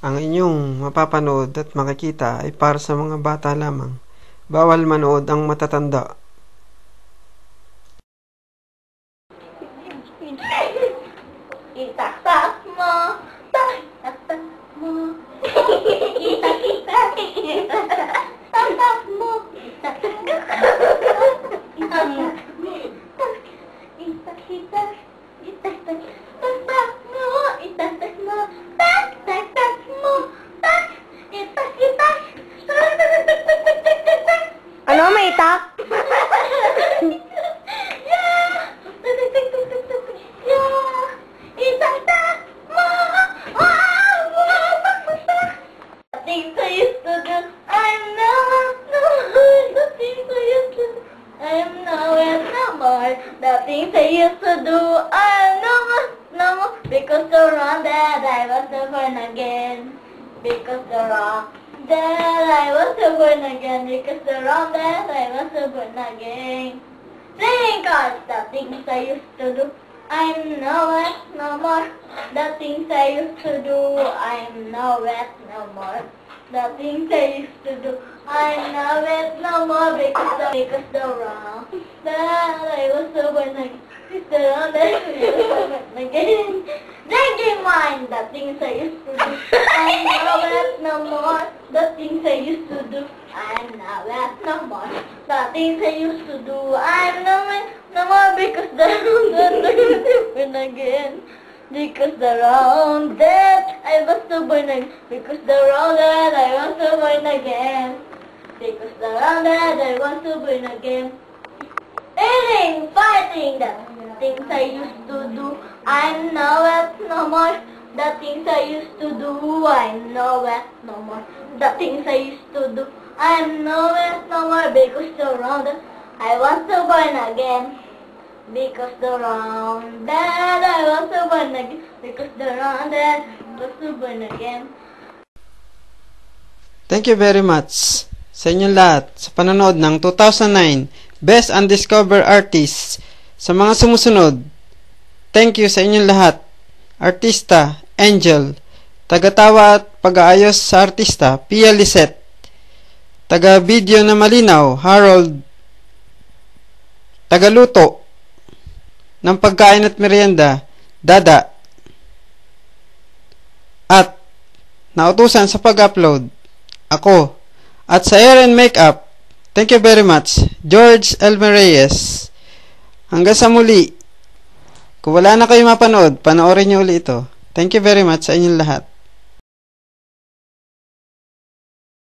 Ang inyong mapapanood at makikita ay para sa mga bata lamang. Bawal manood ang matatanda. Itatak mo, tatak mo, itatak mo, Ano, may itak? Things I used to do, I'm not no more. The things I used to do, I'm nowhere no more. The things I used to do, I'm no more. Because around that I was born again. Because around that I was born again. Because around that I was born again. Playing cards, the things I used to do, I'm nowhere no more. The things I used to do, I'm nowhere no more. The things I used to do, I'm nowhere no more. Because the wrong that I was born again. Because around that I was born again. Drinking wine, the things I used to do, I'm nowhere no more. The things I used to do, I'm nowhere no more. The things I used to do, I'm nowhere no more. Because the wrong that I was born again. Because the wrong that I was born again. Because the wrong that I was born again. Because the wrong that I was born again. Eating, fighting, the things I used to do, I'm nowhere no more. The things I used to do, I'm nowhere no more. The things I used to do, I'm nowhere no more. Because the wrong that I was born again. Because the wrong that I was born again. Because the wrong that I was born again. Thank you very much sa inyong lahat sa panonood ng 2009 Best Undiscovered Artists. Sa mga sumusunod, thank you sa inyong lahat. Artista, Angel. Tagatawa at pag-aayos sa artista, Pia Lisette. Taga-video na malinaw, Harold. Tagaluto ng pagkain at merienda, Dada. At nautusan sa pag-upload, ako. At sa hair and makeup, thank you very much, George Elmer Reyes. Hanggang sa muli. Kung wala na kayo mapanood, panoorin niyo ulit ito. Thank you very much sa inyong lahat.